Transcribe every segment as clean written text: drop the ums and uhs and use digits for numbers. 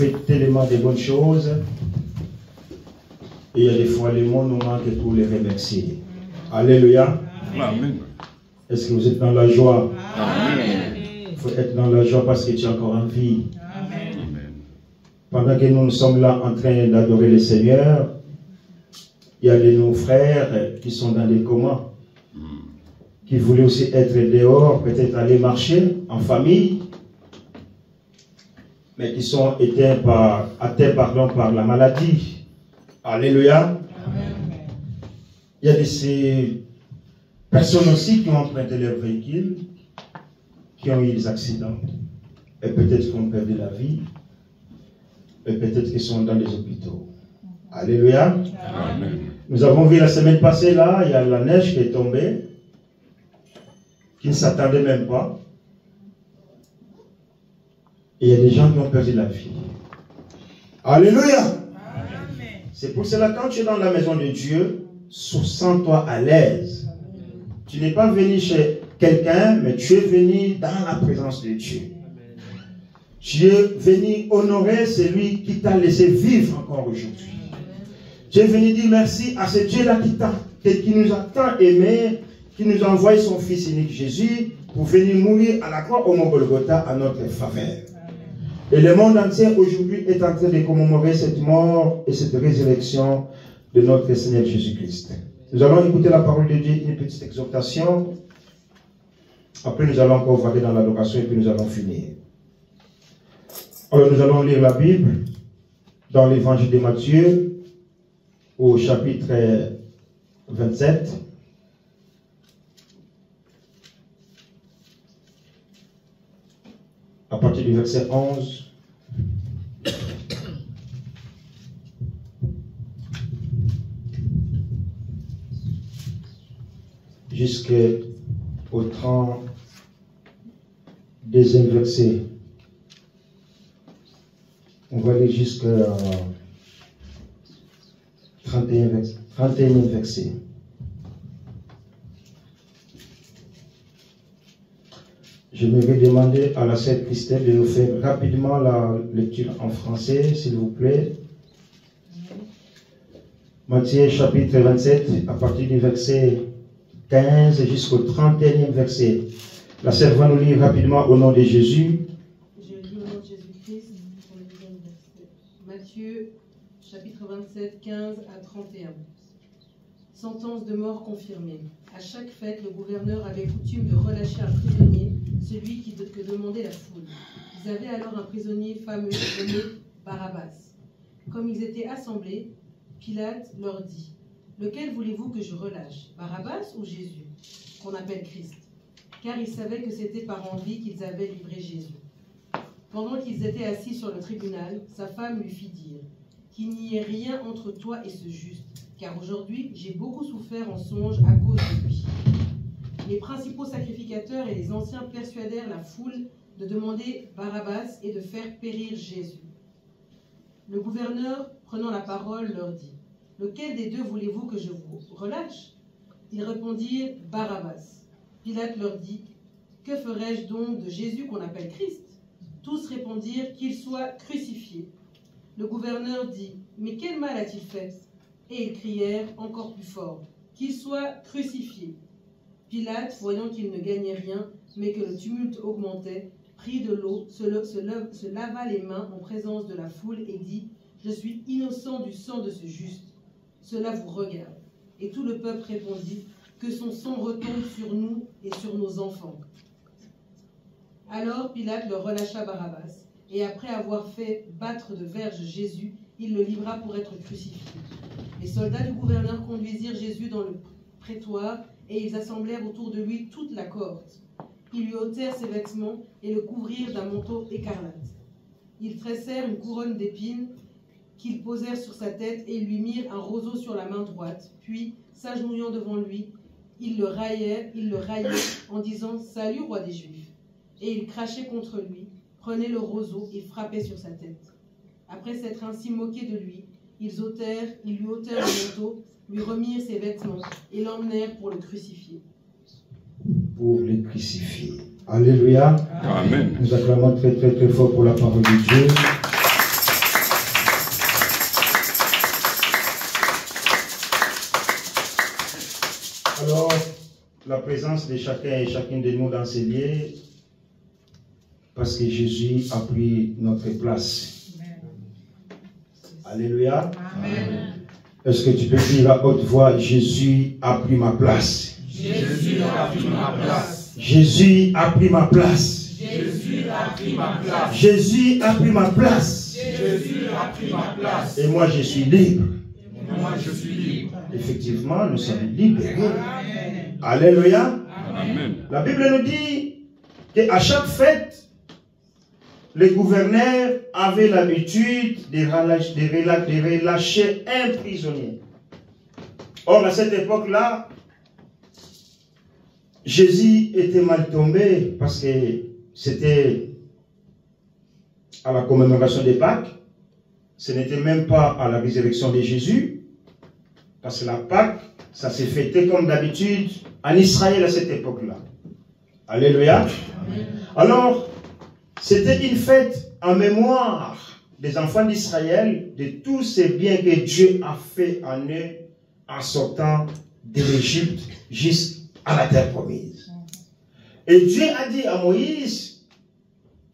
fait tellement de bonnes choses. Et il y a des fois, les mots nous manquent pour les remercier. Alléluia. Amen. Est-ce que vous êtes dans la joie? Amen. Il faut être dans la joie parce que tu es encore en vie. Amen. Pendant que nous sommes là en train d'adorer le Seigneur, il y a de nos frères qui sont dans des comas, qui voulaient aussi être dehors, peut-être aller marcher en famille, mais qui sont atteints par la maladie. Alléluia. Amen. Il y a de ces personnes aussi qui ont emprunté leur véhicule, qui ont eu des accidents, et peut-être qui ont perdu la vie, et peut-être qu'ils sont dans les hôpitaux. Alléluia. Amen. Nous avons vu la semaine passée, là, il y a la neige qui est tombée, qui ne s'attendaient même pas. Et il y a des gens qui ont perdu la vie. Alléluia. C'est pour cela, quand tu es dans la maison de Dieu, sens-toi à l'aise. Tu n'es pas venu chez quelqu'un, mais tu es venu dans la présence de Dieu. Tu es venu honorer celui qui t'a laissé vivre encore aujourd'hui. Tu es venu dire merci à ce Dieu-là qui nous a tant aimés, qui nous a envoyé son Fils unique Jésus pour venir mourir à la croix au Mont Golgotha à notre faveur. Et le monde entier aujourd'hui est en train de commémorer cette mort et cette résurrection de notre Seigneur Jésus-Christ. Nous allons écouter la parole de Dieu, une petite exhortation. Après, nous allons encore vaguer dans l'adoration et puis nous allons finir. Alors, nous allons lire la Bible dans l'évangile de Matthieu, au chapitre 27. À partir du verset 11. Jusqu'au 32e verset. On va aller jusqu'au 31e verset. Je me vais demander à la sœur Christelle de nous faire rapidement la lecture en français, s'il vous plaît. Matthieu chapitre 27, à partir du verset 15 jusqu'au 31e verset. La sœur va nous lire rapidement au nom de Jésus. Je lis au nom de Jésus-Christ pour le deuxième verset. Matthieu chapitre 27, 15 à 31. Sentence de mort confirmée. À chaque fête, le gouverneur avait coutume de relâcher un prisonnier, celui que demandait la foule. Ils avaient alors un prisonnier fameux nommé Barabbas. Comme ils étaient assemblés, Pilate leur dit: lequel voulez-vous que je relâche, Barabbas ou Jésus, qu'on appelle Christ? Car ils savaient que c'était par envie qu'ils avaient livré Jésus. Pendant qu'ils étaient assis sur le tribunal, sa femme lui fit dire: qu'il n'y ait rien entre toi et ce juste, car aujourd'hui j'ai beaucoup souffert en songe à cause de lui. Les principaux sacrificateurs et les anciens persuadèrent la foule de demander Barabbas et de faire périr Jésus. Le gouverneur, prenant la parole, leur dit: lequel des deux voulez-vous que je vous relâche? Ils répondirent: Barabbas. Pilate leur dit: que ferai-je donc de Jésus qu'on appelle Christ? Tous répondirent: qu'il soit crucifié. Le gouverneur dit: mais quel mal a-t-il fait? Et ils crièrent encore plus fort: qu'il soit crucifié. Pilate, voyant qu'il ne gagnait rien, mais que le tumulte augmentait, prit de l'eau, se lava les mains en présence de la foule et dit: je suis innocent du sang de ce juste. Cela vous regarde. Et tout le peuple répondit: que son sang retombe sur nous et sur nos enfants. Alors Pilate leur relâcha Barabbas, et après avoir fait battre de verges Jésus, il le livra pour être crucifié. Les soldats du gouverneur conduisirent Jésus dans le prétoire, et ils assemblèrent autour de lui toute la cohorte. Ils lui ôtèrent ses vêtements et le couvrirent d'un manteau écarlate. Ils tressèrent une couronne d'épines qu'ils posèrent sur sa tête et lui mirent un roseau sur la main droite. Puis, s'agenouillant devant lui, ils le raillaient en disant: salut, roi des Juifs. Et ils crachaient contre lui, prenaient le roseau et frappaient sur sa tête. Après s'être ainsi moqués de lui, ils lui ôtèrent le manteau, lui remirent ses vêtements et l'emmenèrent pour le crucifier. Pour le crucifier. Alléluia. Amen. Nous acclamons très très très fort pour la parole de Dieu. présence de chacun et chacune de nous dans ces lieux, parce que Jésus a pris notre place. Alléluia. Amen. Est-ce que tu peux dire à haute voix, Jésus a pris ma place? Jésus a pris ma place. Jésus a pris ma place. Jésus a pris ma place. Jésus a pris ma place. Jésus a pris ma place. Et moi je suis libre. Et moi je suis libre. Effectivement, nous sommes libérés. Amen. Alléluia. Amen. La Bible nous dit qu'à chaque fête, les gouverneurs avaient l'habitude de relâcher un prisonnier. Or, à cette époque-là, Jésus était mal tombé parce que c'était à la commémoration des Pâques. Ce n'était même pas à la résurrection de Jésus. Parce que la Pâque, ça s'est fêté comme d'habitude en Israël à cette époque-là. Alléluia. Alors, c'était une fête en mémoire des enfants d'Israël, de tous ces biens que Dieu a fait en eux en sortant de l'Égypte jusqu'à la terre promise. Et Dieu a dit à Moïse,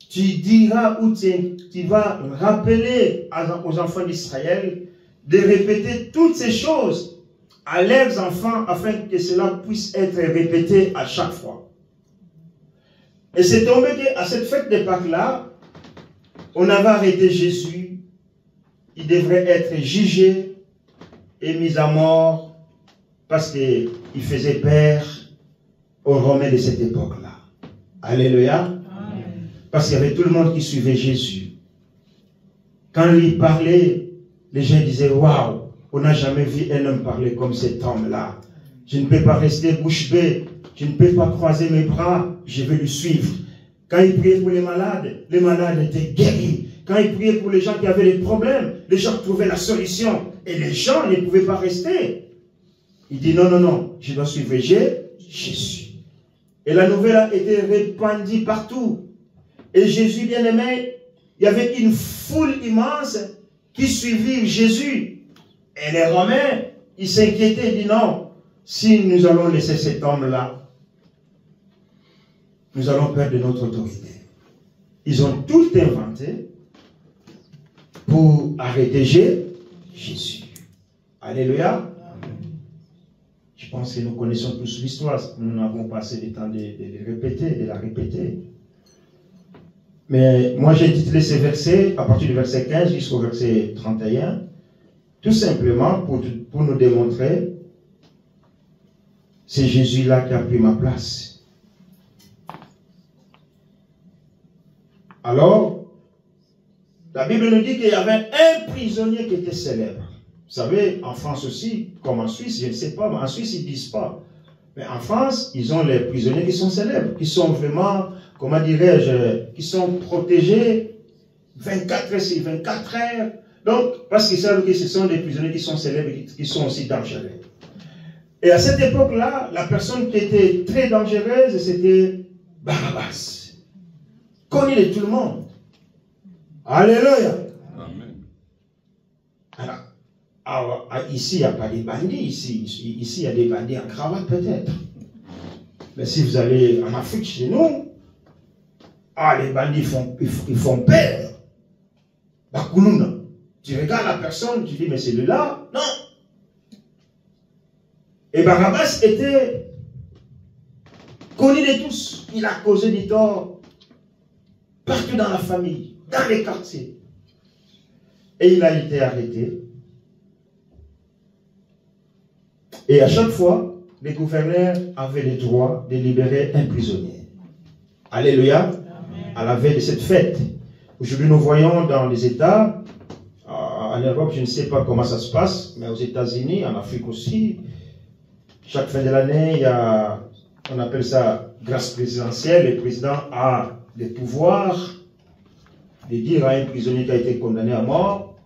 tu diras ou tu vas rappeler aux enfants d'Israël de répéter toutes ces choses à leurs enfants afin que cela puisse être répété à chaque fois. Et c'est tombé qu'à cette fête de Pâques-là, on avait arrêté Jésus. Il devrait être jugé et mis à mort parce qu'il faisait peur aux Romains de cette époque-là. Alléluia. Amen. Parce qu'il y avait tout le monde qui suivait Jésus. Quand lui parlait, les gens disaient, waouh, on n'a jamais vu un homme parler comme cet homme-là. Je ne peux pas rester bouche bée. Je ne peux pas croiser mes bras, je vais le suivre. Quand il priait pour les malades étaient guéris. Quand il priait pour les gens qui avaient des problèmes, les gens trouvaient la solution. Et les gens ne pouvaient pas rester. Il dit non, non, non, je dois suivre Jésus. Et la nouvelle a été répandue partout. Et Jésus bien-aimé, il y avait une foule immense qui suivit Jésus. Et les Romains, ils s'inquiétaient, ils disent non, si nous allons laisser cet homme-là, nous allons perdre notre autorité. Ils ont tout inventé pour arrêter Jésus. Alléluia. Je pense que nous connaissons tous l'histoire. Nous n'avons pas assez de temps de la répéter. Mais moi j'ai titré ces versets à partir du verset 15 jusqu'au verset 31, tout simplement pour nous démontrer c'est Jésus-là qui a pris ma place. Alors, la Bible nous dit qu'il y avait un prisonnier qui était célèbre. Vous savez, en France aussi, comme en Suisse, je ne sais pas, mais en Suisse, ils ne disent pas. Mais en France, ils ont les prisonniers qui sont célèbres, qui sont vraiment, comment dirais-je, qui sont protégés 24 heures sur 24 heures. Donc, parce qu'ils savent que ce sont des prisonniers qui sont célèbres et qui sont aussi dangereux. Et à cette époque-là, la personne qui était très dangereuse, c'était Barabbas. Connu de tout le monde. Alléluia. Amen. Alors, ici, il n'y a pas de bandits. Ici, il y a des bandits en cravate peut-être. Mais si vous allez en Afrique chez nous, les bandits ils font peur. Bakuluna. Tu regardes la personne, tu dis, mais celui-là, non. Et Barabbas était connu de tous. Il a causé du tort partout dans la famille, dans les quartiers. Et il a été arrêté. Et à chaque fois, les gouverneurs avaient le droit de libérer un prisonnier. Alléluia. Amen. À la veille de cette fête. Aujourd'hui, nous voyons dans les États, en Europe, je ne sais pas comment ça se passe, mais aux États-Unis, en Afrique aussi, chaque fin de l'année, il y a, on appelle ça grâce présidentielle. Le président a le pouvoir de dire à un prisonnier qui a été condamné à mort,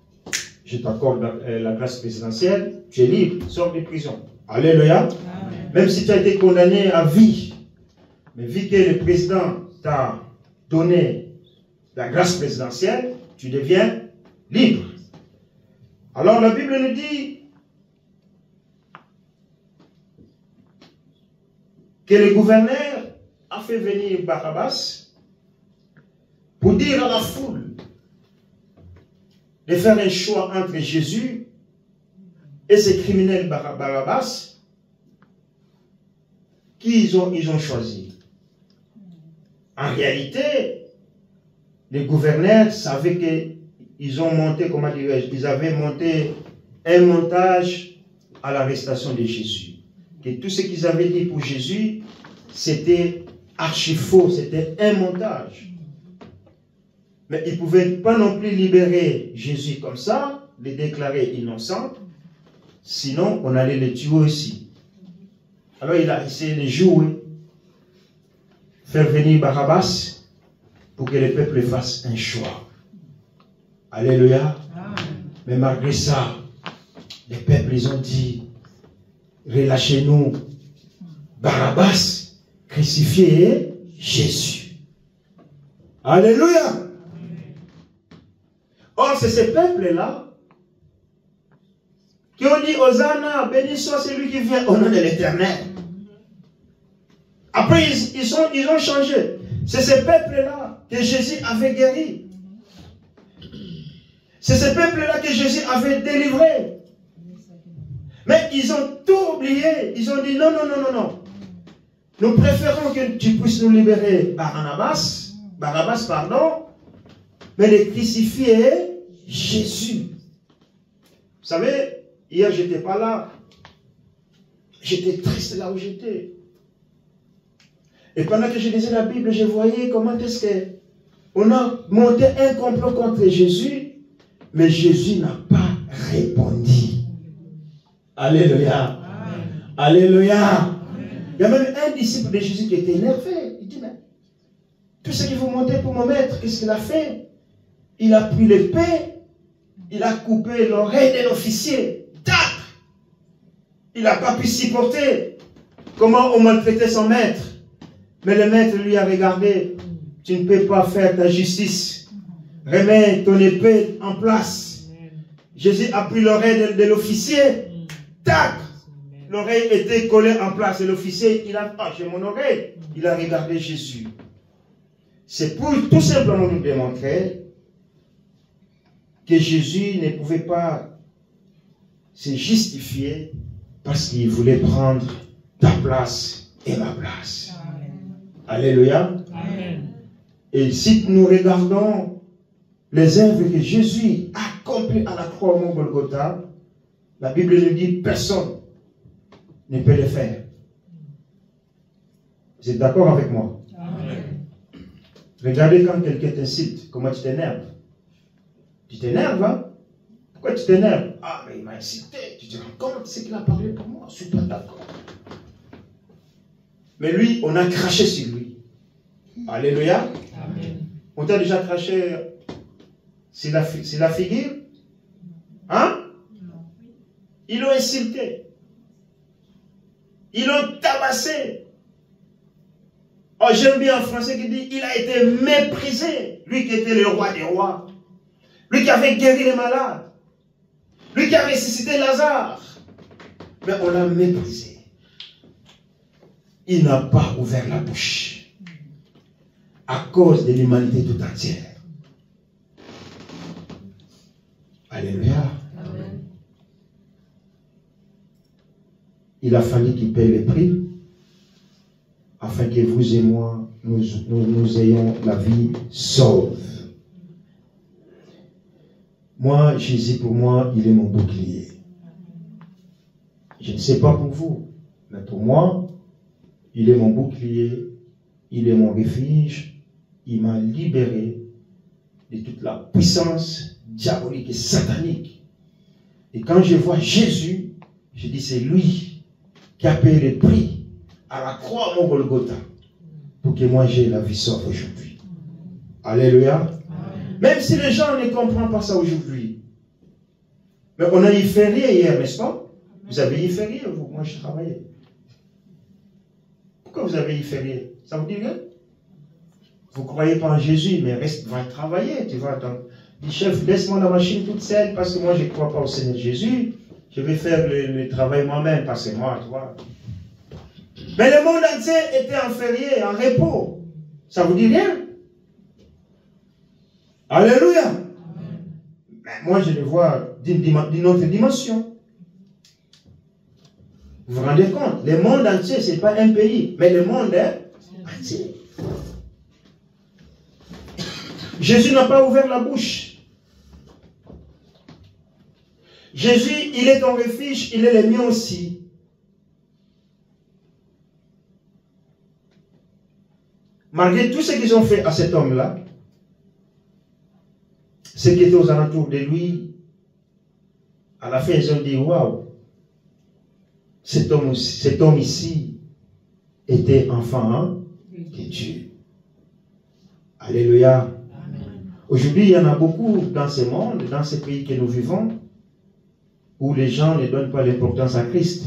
je t'accorde la grâce présidentielle, tu es libre, sors de prison. Alléluia. Amen. Même si tu as été condamné à vie, mais vu que le président t'a donné la grâce présidentielle, tu deviens libre. Alors la Bible nous dit que le gouverneur a fait venir Barabbas pour dire à la foule de faire un choix entre Jésus et ce criminel Barabbas qui ils ont choisi. En réalité, les gouverneurs savaient qu'ils ont monté, comment dirais-je, ils avaient monté un montage à l'arrestation de Jésus. Que tout ce qu'ils avaient dit pour Jésus, c'était archi faux, c'était un montage. Mais ils ne pouvaient pas non plus libérer Jésus comme ça, le déclarer innocent, sinon on allait le tuer aussi. Alors il a essayé de jouer, faire venir Barabbas pour que le peuple fasse un choix. Alléluia. Mais malgré ça, les peuples ils ont dit, relâchez-nous Barabbas, crucifiez Jésus. Alléluia. Or, c'est ces peuples-là qui ont dit, Hosanna, béni soit celui qui vient au nom de l'Éternel. Après, ils ont changé. C'est ces peuples-là que Jésus avait guéri. C'est ces peuples-là que Jésus avait délivré. Mais ils ont tout oublié. Ils ont dit, non, non, non, non, non. Nous préférons que tu puisses nous libérer Barabbas, pardon, mais de crucifier Jésus. Vous savez, hier, je n'étais pas là. J'étais triste là où j'étais. Et pendant que je lisais la Bible, je voyais comment est-ce qu'on a monté un complot contre Jésus, mais Jésus n'a pas répondu. Alléluia. Amen. Alléluia. Amen. Il y a même un disciple de Jésus qui était énervé. Il dit, mais tout ce que vous montez pour mon maître, qu'est-ce qu'il a fait? Il a pris l'épée, il a coupé l'oreille de l'officier. Tac! Il n'a pas pu supporter comment on maltraitait son maître. Mais le maître lui a regardé. Tu ne peux pas faire ta justice. Remets ton épée en place. Jésus a pris l'oreille de l'officier. Tac! L'oreille était collée en place. Et l'officier, il a j'ai mon oreille. Il a regardé Jésus. C'est pour tout simplement nous démontrer que Jésus ne pouvait pas se justifier parce qu'il voulait prendre ta place et ma place. Amen. Alléluia. Amen. Et si nous regardons les œuvres que Jésus a accomplies à la croix au mont Golgotha, la Bible nous dit personne ne peut le faire. Vous êtes d'accord avec moi? Amen. Regardez quand quelqu'un t'incite, comment tu t'énerves. Tu t'énerves, hein? Pourquoi tu t'énerves? Ah, mais il m'a incité. Tu te rends compte de ce qu'il a parlé pour moi? Je ne suis pas d'accord. Mais lui, on a craché sur lui. Alléluia. Amen. On t'a déjà craché sur la figure? Hein? Ils l'ont insulté. Ils l'ont tabassé. Oh, j'aime bien un français qui dit, il a été méprisé. Lui qui était le roi des rois. Lui qui avait guéri les malades. Lui qui a ressuscité Lazare. Mais on l'a méprisé. Il n'a pas ouvert la bouche. À cause de l'humanité tout entière. Alléluia. Amen. Il a fallu qu'il paye le prix afin que vous et moi, nous ayons la vie sauve. Moi, Jésus, pour moi, il est mon bouclier. Je ne sais pas pour vous, mais pour moi, il est mon bouclier, il est mon refuge, il m'a libéré de toute la puissance diabolique et satanique. Et quand je vois Jésus, je dis c'est lui qui a payé le prix à la croix au Golgotha pour que moi j'ai la vie sauve aujourd'hui. Alléluia. Même si les gens ne comprennent pas ça aujourd'hui. Mais on a eu férié hier, n'est-ce pas? Vous avez eu férié, vous? Moi, je travaillais. Pourquoi vous avez eu férié? Ça vous dit rien? Vous ne croyez pas en Jésus, mais reste, va travailler. Tu vas attendre. Dis, chef, laisse-moi la machine toute seule parce que moi, je ne crois pas au Seigneur Jésus. Je vais faire le travail moi-même parce que moi, tu vois. Mais le monde entier était en férié, en repos. Ça vous dit rien? Alléluia. Mais moi, je le vois d'une autre dimension. Vous vous rendez compte? Le monde entier, ce n'est pas un pays, mais le monde entier. Jésus n'a pas ouvert la bouche. Jésus, il est ton refuge, il est le mien aussi. Malgré tout ce qu'ils ont fait à cet homme-là, ceux qui étaient aux alentours de lui, à la fin, ils ont dit, waouh, cet homme ici était enfant de Dieu. Alléluia. Aujourd'hui, il y en a beaucoup dans ce monde, dans ce pays que nous vivons, où les gens ne donnent pas l'importance à Christ.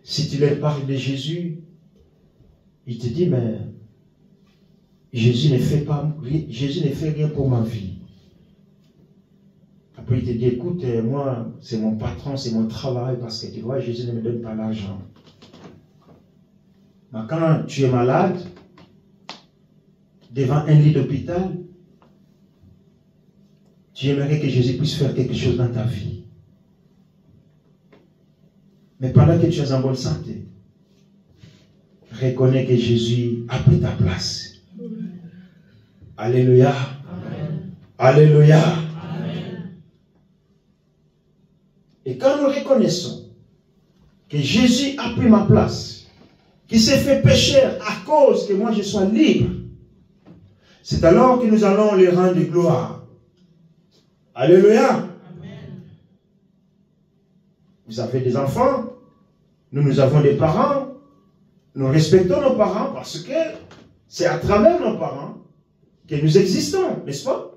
Si tu leur parles de Jésus, ils te disent, mais Jésus ne fait rien pour ma vie. Après, il te dit, écoute, moi, c'est mon patron, c'est mon travail, parce que tu vois, Jésus ne me donne pas l'argent. Mais quand tu es malade, devant un lit d'hôpital, tu aimerais que Jésus puisse faire quelque chose dans ta vie. Mais pendant que tu es en bonne santé, reconnais que Jésus a pris ta place. Alléluia. Amen. Alléluia. Amen. Et quand nous reconnaissons que Jésus a pris ma place, qu'il s'est fait pécheur à cause que moi je sois libre, c'est alors que nous allons les rendre gloire. Alléluia. Amen. Vous avez des enfants, nous avons des parents, nous respectons nos parents parce que c'est à travers nos parents que nous existons, n'est-ce pas?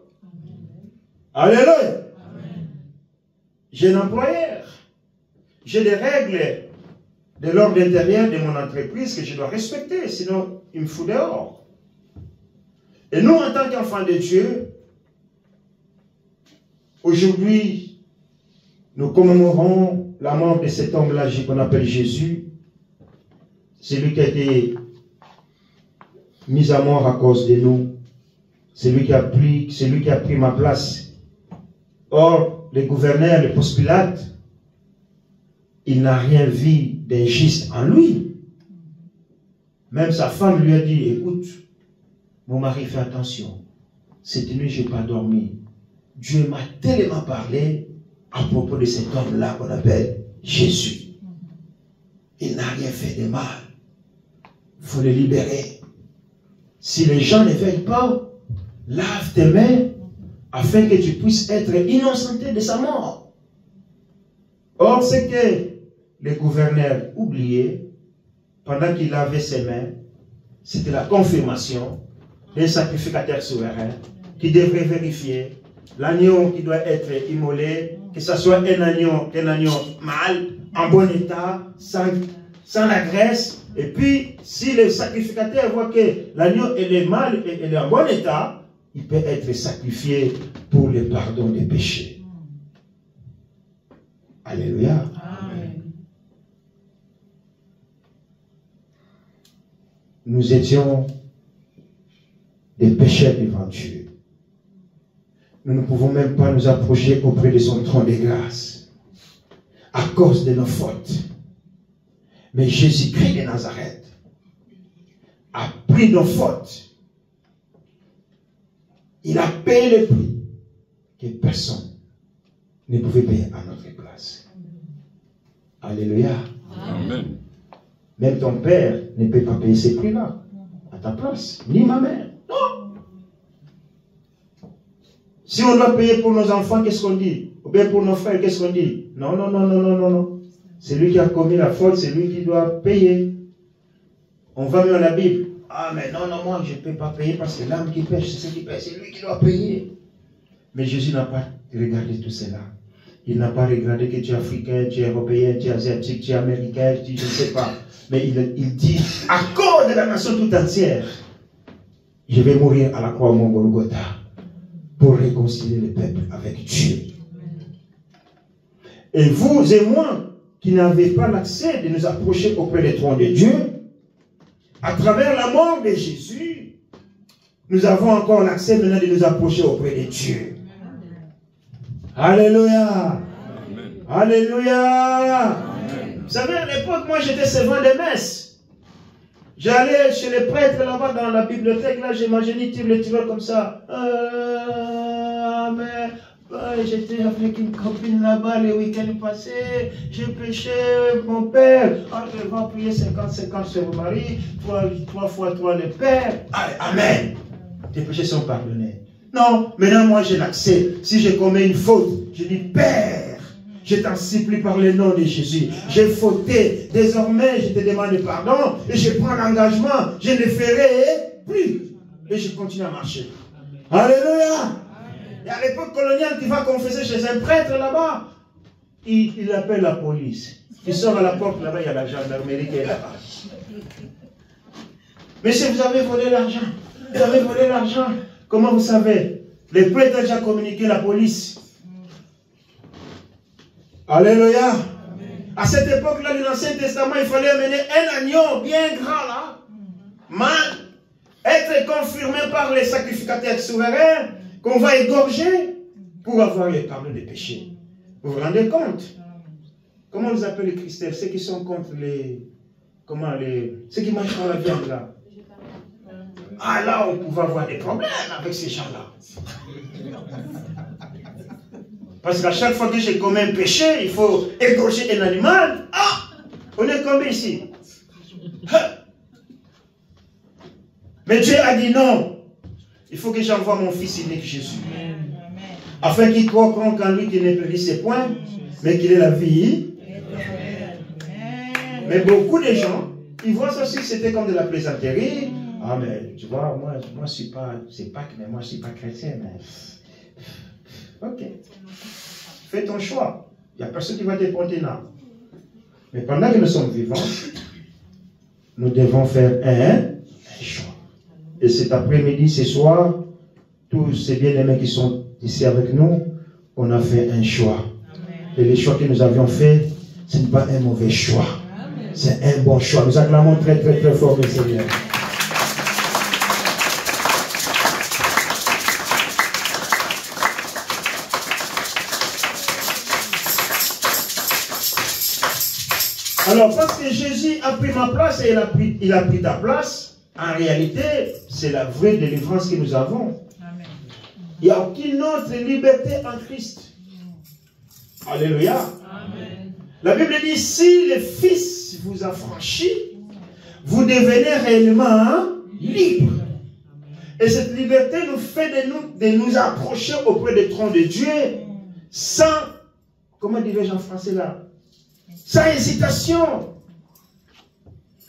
Amen. Alléluia. Amen. J'ai un employeur, j'ai des règles de l'ordre intérieur de mon entreprise que je dois respecter, sinon il me fout dehors. Et nous, en tant qu'enfants de Dieu, aujourd'hui, nous commémorons la mort de cet homme-là qu'on appelle Jésus. C'est lui qui a été mis à mort à cause de nous. C'est lui qui a pris ma place. Or, le gouverneur, le Ponce Pilate, il n'a rien vu d'injuste en lui. Même sa femme lui a dit, écoute, mon mari, fais attention. Cette nuit, je n'ai pas dormi. Dieu m'a tellement parlé à propos de cet homme-là qu'on appelle Jésus. Il n'a rien fait de mal. Il faut le libérer. Si les gens ne veulent pas, lave tes mains afin que tu puisses être innocenté de sa mort. Or, ce que le gouverneur oubliait, pendant qu'il lavait ses mains, c'était la confirmation d'un sacrificateur souverain qui devrait vérifier l'agneau qui doit être immolé, que ce soit un agneau mâle, en bon état, sans la graisse. Et puis, si le sacrificateur voit que l'agneau est mâle et est en bon état, il peut être sacrifié pour le pardon des péchés. Alléluia. Amen. Nous étions des pécheurs devant Dieu. Nous ne pouvons même pas nous approcher auprès de son trône de grâce à cause de nos fautes. Mais Jésus-Christ de Nazareth a pris nos fautes. Il a payé le prix que personne ne pouvait payer à notre place. Alléluia. Amen. Même ton père ne peut pas payer ces prix-là à ta place, ni ma mère. Non. Si on doit payer pour nos enfants, qu'est-ce qu'on dit? Ou bien pour nos frères, qu'est-ce qu'on dit? Non, non, non, non, non, non, non. C'est lui qui a commis la faute, c'est lui qui doit payer. On va mettre dans la Bible. Ah, mais non, non, moi, je ne peux pas payer parce que l'âme qui pêche, c'est ce qui pêche, c'est lui qui doit payer. Mais Jésus n'a pas regardé tout cela. Il n'a pas regardé que tu es africain, tu es européen, tu es asiatique, tu es américain, je ne sais pas. Mais il dit, à cause de la nation tout entière, je vais mourir à la croix au mont Golgotha pour réconcilier le peuple avec Dieu. Et vous et moi, qui n'avaient pas l'accès de nous approcher auprès des trônes de Dieu, à travers la mort de Jésus, nous avons encore l'accès maintenant de nous approcher auprès de Dieu. Alléluia. Alléluia. Vous savez, à l'époque, moi j'étais servant de messe. J'allais chez les prêtres là-bas dans la bibliothèque, là j'imaginais le tireur comme ça. Mais j'étais avec une copine là-bas les week-ends passés, j'ai péché, mon père. Je vais prier 50-50 sur mon mari, 3 fois 3 le père. Amen. Tes péchés sont pardonnés. Non, maintenant moi j'ai l'accès. Si j'ai commis une faute, je dis Père, je t'en supplie par le nom de Jésus. J'ai fauté. Désormais, je te demande pardon et je prends l'engagement. Je ne ferai plus. Et je continue à marcher. Alléluia. Et à l'époque coloniale, tu vas confesser chez un prêtre là-bas. Il appelle la police. Il sort à la porte là-bas, il y a la gendarmerie qui est là-bas. Monsieur, vous avez volé l'argent. Vous avez volé l'argent. Comment vous savez? Les prêtres ont déjà communiqué à la police. Alléluia. Amen. À cette époque-là, dans l'Ancien Testament, il fallait amener un agneau bien grand là. Mal. Être confirmé par les sacrificateurs souverains qu'on va égorger pour avoir le pardon des péchés. Vous vous rendez compte? Comment on les appelle les chrétiens? Ceux qui sont contre les... Ceux qui mangent dans la viande là. Ah là, on pouvait avoir des problèmes avec ces gens-là. Parce qu'à chaque fois que j'ai commis un péché, il faut égorger un animal. Ah! On est combien ici? Mais Dieu a dit non. Il faut que j'envoie mon fils unique Jésus. Afin qu'il croie qu'en lui qu'il ne périsse ses points, mais qu'il ait la vie. Mais beaucoup de gens, ils voient ça aussi que c'était comme de la plaisanterie. Ah mais tu vois, moi je suis pas, c'est pas que moi je suis pas chrétien, mais ok. Fais ton choix. Il n'y a personne qui va te porter là. Mais pendant que nous sommes vivants, nous devons faire un choix. Et cet après-midi, ce soir, tous ces bien-aimés qui sont ici avec nous, on a fait un choix. Et les choix que nous avions faits, ce n'est pas un mauvais choix. C'est un bon choix. Nous acclamons très très très fort le Seigneur. Alors, parce que Jésus a pris ma place et il a pris ta place, en réalité, c'est la vraie délivrance que nous avons. Amen. Il n'y a aucune autre liberté en Christ. Alléluia. Amen. La Bible dit, si le Fils vous a franchi, vous devenez réellement libre. Et cette liberté nous fait de nous approcher auprès des trônes de Dieu sans, comment dirais-je en français là? Sans hésitation.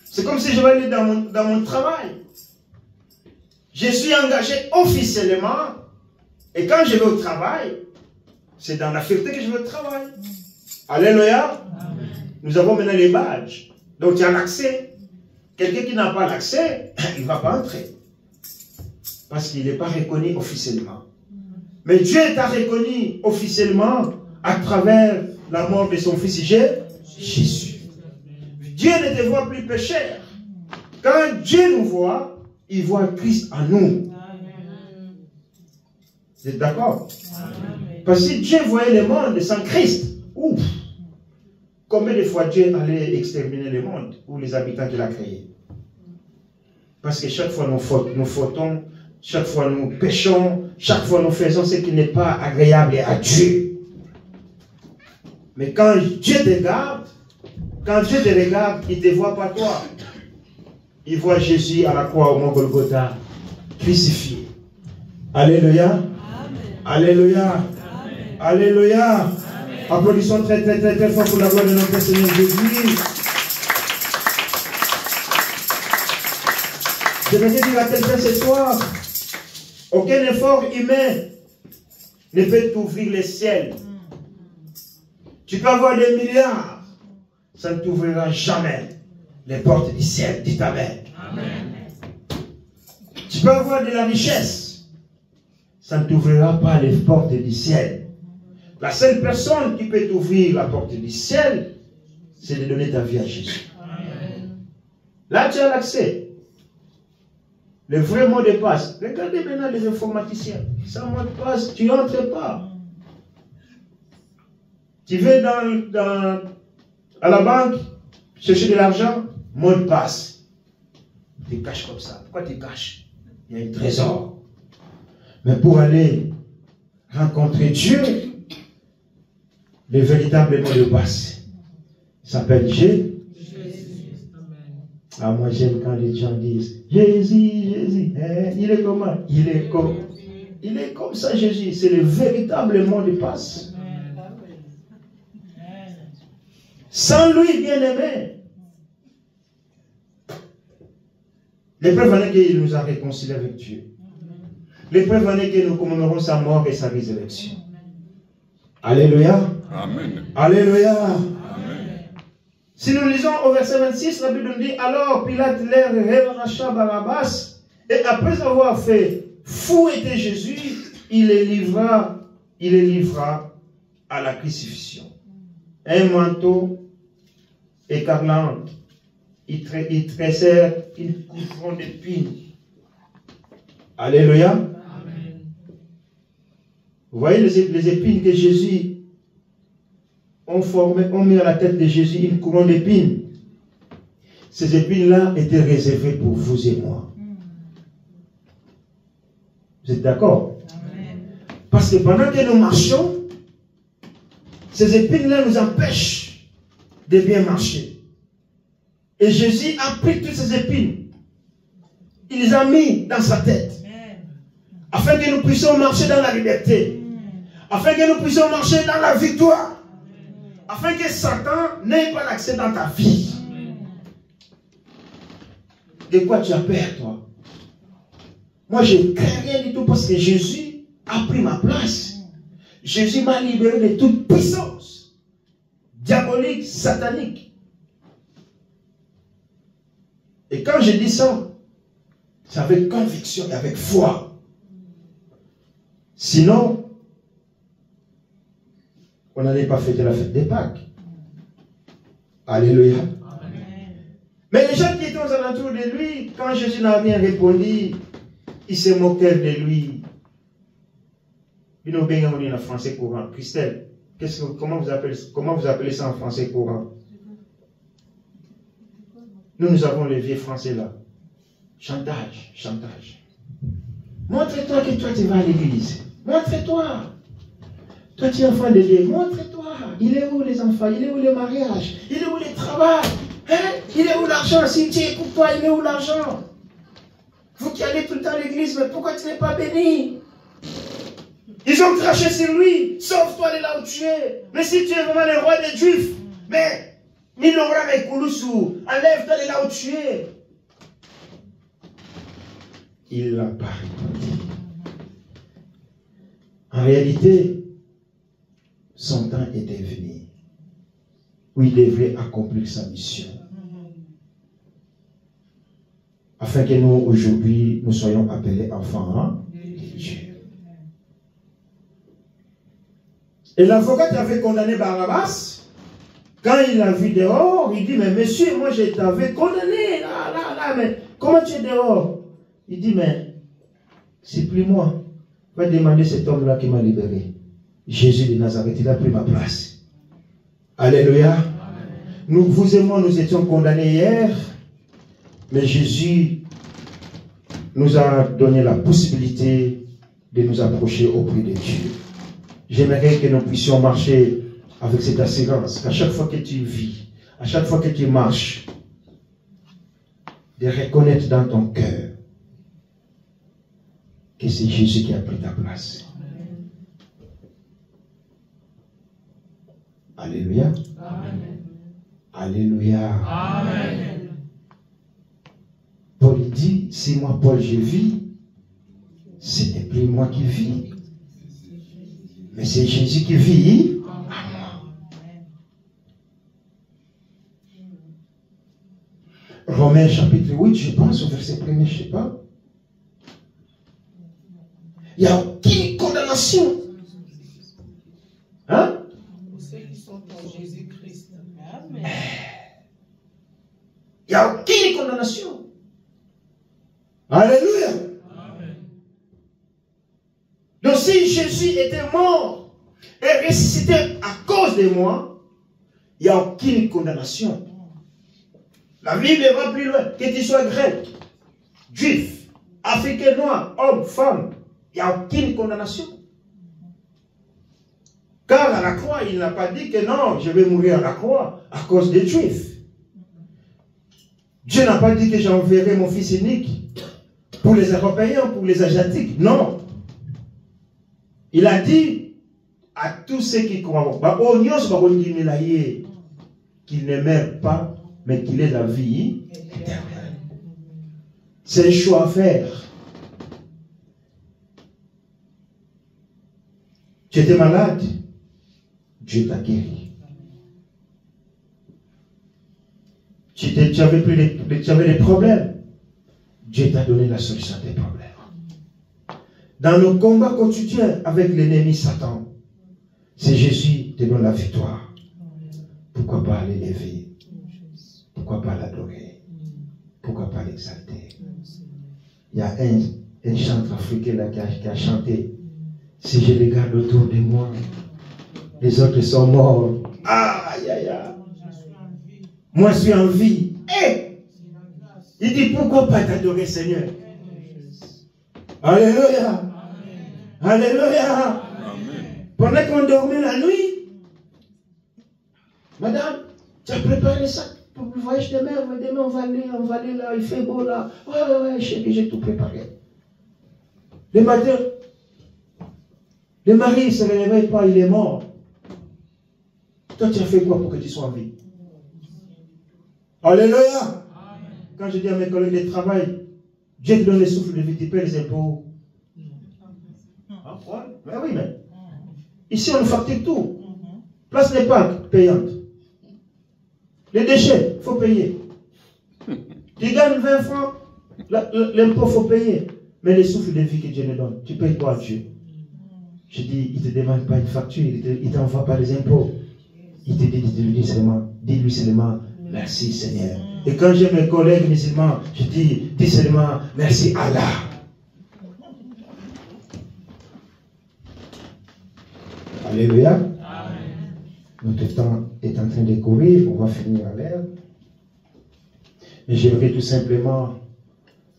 C'est comme si je vais aller dans mon travail. Je suis engagé officiellement. Et quand je vais au travail, c'est dans la fierté que je vais au travail. Alléluia. Amen. Nous avons maintenant les badges. Donc il y a l'accès. Quelqu'un qui n'a pas l'accès, il ne va pas entrer. Parce qu'il n'est pas reconnu officiellement. Mais Dieu t'a reconnu officiellement à travers la mort de son fils Jésus. Dieu ne te voit plus pécheur. Quand Dieu nous voit, il voit Christ en nous. Vous êtes d'accord? Parce que si Dieu voyait le monde sans Christ, ouf, combien de fois Dieu allait exterminer le monde ou les habitants qu'il a créés? Parce que chaque fois nous fautons, chaque fois nous péchons, chaque fois nous faisons ce qui n'est pas agréable à Dieu. Mais quand Dieu te regarde, il ne te voit pas toi. Il voit Jésus à la croix au mont Golgotha, crucifié. Alléluia. Amen. Alléluia. Amen. Alléluia. Amen. Applaudissons très très très très fort pour la gloire de notre Seigneur Jésus. Je vais dire à quelqu'un ce soir, aucun effort humain ne peut t'ouvrir le ciel. Tu peux avoir des milliards, ça ne t'ouvrira jamais les portes du ciel. Dis Amen. Amen. Tu peux avoir de la richesse, ça ne t'ouvrira pas les portes du ciel. La seule personne qui peut t'ouvrir la porte du ciel, c'est de donner ta vie à Jésus. Là, tu as l'accès. Le vrai mot de passe. Regardez maintenant les informaticiens. Sans mot de passe, tu n'entres pas. Tu vas à la banque, chercher de l'argent, mot de passe. Tu caches comme ça. Pourquoi tu caches? Il y a un trésor. Mais pour aller rencontrer Dieu, le véritable mot de passe s'appelle Jésus. Ah, moi j'aime quand les gens disent Jésus, Jésus. Il est comment? Il est comme ça, Jésus. C'est le véritable mot de passe. Sans lui, bien-aimé. L'épreuve en est qu'il nous a réconciliés avec Dieu. L'épreuve en est que nous commémorons sa mort et sa résurrection. Alléluia. Amen. Alléluia. Amen. Si nous lisons au verset 26, la Bible nous dit, alors Pilate leur réarracha Barabbas, et après avoir fait fouetter Jésus, il les livra à la crucifixion. Un manteau écarlate, ils tressèrent une couronne d'épines. Alléluia. Amen. Vous voyez les épines que Jésus ont mis à la tête de Jésus une couronne d'épines. Ces épines-là étaient réservées pour vous et moi. Vous êtes d'accord? Parce que pendant que nous marchons, ces épines-là nous empêchent de bien marcher. Et Jésus a pris toutes ces épines. Il les a mis dans sa tête. Afin que nous puissions marcher dans la liberté. Afin que nous puissions marcher dans la victoire. Afin que Satan n'ait pas l'accès dans ta vie. De quoi tu as peur, toi? Moi, je ne crains rien du tout parce que Jésus a pris ma place. Jésus m'a libéré de toute puissance diabolique, satanique. Et quand je dis ça, c'est avec conviction et avec foi. Sinon, on n'allait pas fêter la fête des Pâques. Alléluia. Amen. Mais les gens qui étaient aux alentours de lui, quand Jésus n'a rien répondu, ils se moquaient de lui. Ils n'ont pas en français courant. Christelle, comment vous appelez ça en français courant? Nous avons les vieux français là. Chantage, chantage. Montre-toi que toi tu vas à l'église. Montre-toi. Toi tu es enfant de Dieu. Montre-toi. Il est où les enfants? Il est où le mariage? Il est où le travail? Hein? Il est où l'argent? Si tu es pour toi, il est où l'argent? Vous qui allez tout le temps à l'église, mais pourquoi tu n'es pas béni? Ils ont craché sur lui. Sauve-toi de là où tu es. Mais si tu es vraiment le roi des Juifs, mais enlève-toi de là où tu es. Il n'a pas répondu. En réalité, son temps était venu où il devrait accomplir sa mission. Afin que nous, aujourd'hui, nous soyons appelés enfants de Dieu. Et l'avocat qui avait condamné Barabbas, quand il l'a vu dehors, il dit, mais monsieur, moi je t'avais condamné, là, mais comment tu es dehors? Il dit, mais c'est plus moi. Va demander cet homme-là qui m'a libéré. Jésus de Nazareth, il a pris ma place. Alléluia. Nous, vous et moi, nous étions condamnés hier, mais Jésus nous a donné la possibilité de nous approcher auprès de Dieu. J'aimerais que nous puissions marcher avec cette assurance, qu'à chaque fois que tu vis, à chaque fois que tu marches, de reconnaître dans ton cœur que c'est Jésus qui a pris ta place. Alléluia. Amen. Alléluia. Amen. Paul dit, si moi, Paul, je vis, ce n'est plus moi qui vis, mais c'est Jésus qui vit à moi. Romains chapitre 8, je pense, au verset 1er, je ne sais pas. Il n'y a aucune condamnation. Hein? Pour ceux qui sont en Jésus-Christ. Amen. n'y a aucune condamnation. Alléluia. Amen. Donc si Jésus était mort et ressuscité à cause de moi, il n'y a aucune condamnation. La Bible va plus loin. Que tu sois grec, juif, africain, noir, homme, femme, il n'y a aucune condamnation. Car à la croix, il n'a pas dit que non, je vais mourir à la croix à cause des juifs. Dieu n'a pas dit que j'enverrai mon fils unique pour les Européens, pour les Asiatiques. Non. Il a dit à tous ceux qui croient, qu'ils ne meurent pas, mais qu'il ait la vie éternelle. C'est un choix à faire. Tu étais malade, Dieu t'a guéri. Tu avais des problèmes, Dieu t'a donné la solution à tes problèmes. Dans nos combats quotidiens avec l'ennemi Satan, c'est Jésus qui te donne la victoire. Pourquoi pas l'élever? Pourquoi pas l'adorer? Pourquoi pas l'exalter? Il y a un chanteur africain là qui a chanté. Si je regarde autour de moi, les autres sont morts. Aïe, aïe, aïe. Moi, je suis en vie. Hey! Il dit, pourquoi pas t'adorer, Seigneur? Alléluia. Alléluia. Amen. Pendant qu'on dormait la nuit, madame, tu as préparé ça pour le voyage de mer. Demain, on va aller là, il fait beau là. Ouais, chérie, j'ai tout préparé. Le matin, le mari ne se réveille pas, il est mort. Toi, tu as fait quoi pour que tu sois en vie? Alléluia. Quand je dis à mes collègues de travail, Dieu te donne le souffle de vie, tu paies les impôts. Ah, ouais? Oui, mais ici, on nous facture tout. Place n'est pas payante. Les déchets, il faut payer. Tu gagnes 20 francs, l'impôt, il faut payer. Mais le souffle de vie que Dieu nous donne, tu payes quoi à Dieu? Je dis, il ne te demande pas une facture, il ne t'envoie pas les impôts. Il te dit, dis-lui seulement, merci Seigneur. Et quand j'ai mes collègues musulmans, je dis seulement, merci Allah. Alléluia. Notre temps est en train de courir, on va finir à l'heure. Mais j'aimerais tout simplement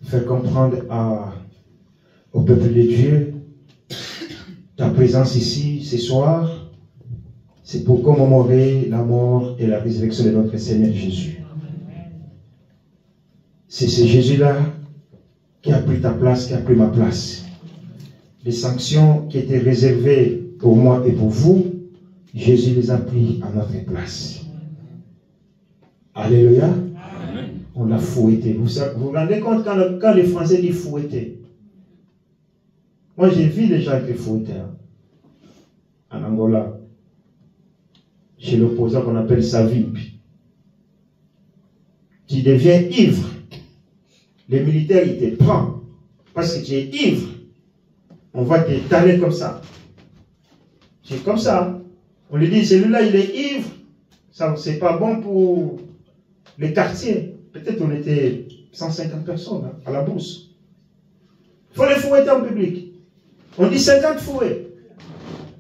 faire comprendre au peuple de Dieu ta présence ici ce soir, c'est pour commémorer la mort et la résurrection de notre Seigneur Jésus. C'est ce Jésus-là qui a pris ta place, qui a pris ma place. Les sanctions qui étaient réservées pour moi et pour vous, Jésus les a pris à notre place. Alléluia. Amen. On l'a fouetté. Vous vous rendez compte quand les Français disent fouetter? Moi, j'ai vu les gens qui fouettaient en Angola, chez l'opposant qu'on appelle Savimbi. Tu deviens ivre. Les militaires, ils te prennent parce que tu es ivre. On va te taler comme ça. C'est comme ça. On lui dit, celui-là, il est ivre. Ça, c'est pas bon pour les quartiers. Peut-être on était 150 personnes à la bourse. Il faut les fouetter en public. On dit 50 fouets.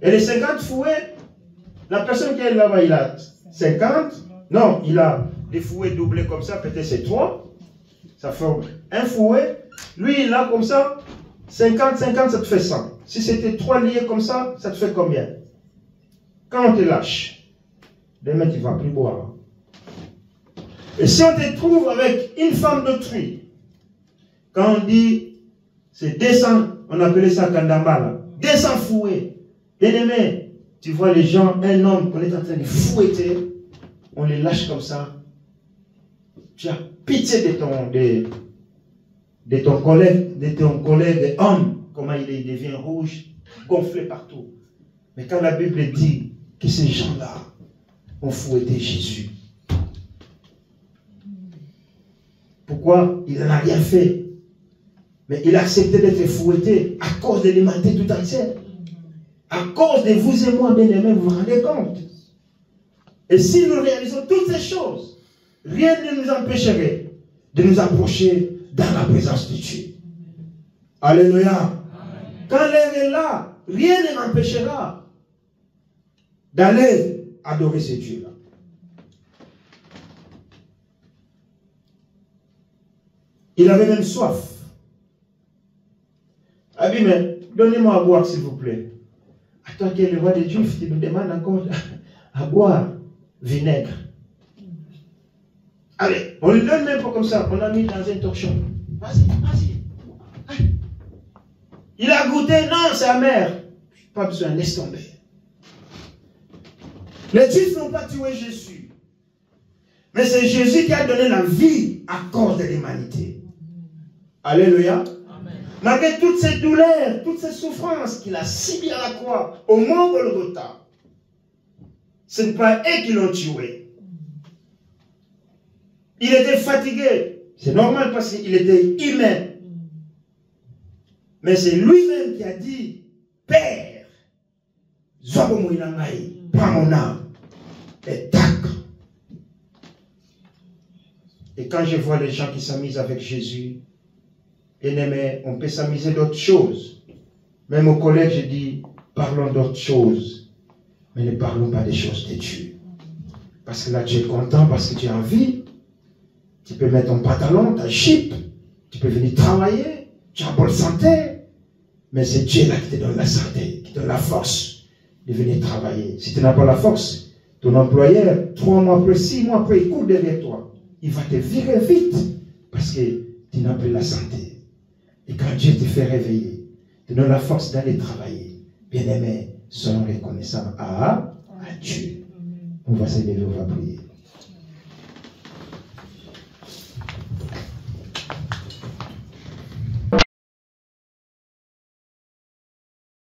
Et les 50 fouets, la personne qui est là-bas, il a 50. Non, il a des fouets doublés comme ça, peut-être c'est 3. Ça forme un fouet. Lui, il a comme ça, 50, ça te fait 100. Si c'était 3 liés comme ça te fait combien? Quand on te lâche, demain tu ne vas plus boire. Et si on te trouve avec une femme d'autrui, quand on dit c'est 200, on appelait ça Kandambala, 200 fouets. Bien-aimé, tu vois les gens, un homme qu'on est en train de fouetter, on les lâche comme ça. Tu as pitié de ton collègue homme, comment il devient rouge, gonflé partout. Mais quand la Bible dit que ces gens-là ont fouetté Jésus, pourquoi? Il n'en a rien fait. Mais il a accepté d'être fouetté à cause de l'humanité tout entière. À cause de vous et moi, bien-aimés, vous vous rendez compte? Et si nous réalisons toutes ces choses, rien ne nous empêcherait de nous approcher dans la présence de Dieu. Alléluia. Quand l'heure est là, rien ne m'empêchera d'aller adorer ce Dieu-là. Il avait même soif. Ah oui, mais donnez-moi à boire, s'il vous plaît. À toi qui es le roi des Juifs, tu nous demandes encore à boire vinaigre. Allez, on lui donne même pas comme ça. On l'a mis dans un torchon. Vas-y, vas-y. Il a goûté, non, c'est amer. Pas besoin, laisse tomber. Les Juifs n'ont pas tué Jésus. Mais c'est Jésus qui a donné la vie à cause de l'humanité. Alléluia. Amen. Malgré toutes ces douleurs, toutes ces souffrances qu'il a subies à la croix, au mont Golgotha, ce n'est pas eux qui l'ont tué. Il était fatigué. C'est normal parce qu'il était humain. Mais c'est lui-même qui a dit, Père, prends mon âme. Et tac. Et quand je vois les gens qui s'amusent avec Jésus, bien-aimé, on peut s'amuser d'autres choses. Même au collège, je dis, parlons d'autres choses. Mais ne parlons pas des choses de Dieu. Parce que là, tu es content, parce que tu as envie. Tu peux mettre ton pantalon, ta jupe. Tu peux venir travailler. Tu as bonne santé. Mais c'est Dieu là qui te donne la santé, qui te donne la force de venir travailler. Si tu n'as pas la force, ton employeur, 3 mois après, 6 mois après, il court derrière toi. Il va te virer vite. Parce que tu n'as plus la santé. Et quand Dieu te fait réveiller, te donne la force d'aller travailler, bien-aimé, soyons reconnaissants à Dieu. On va se lever, on va prier.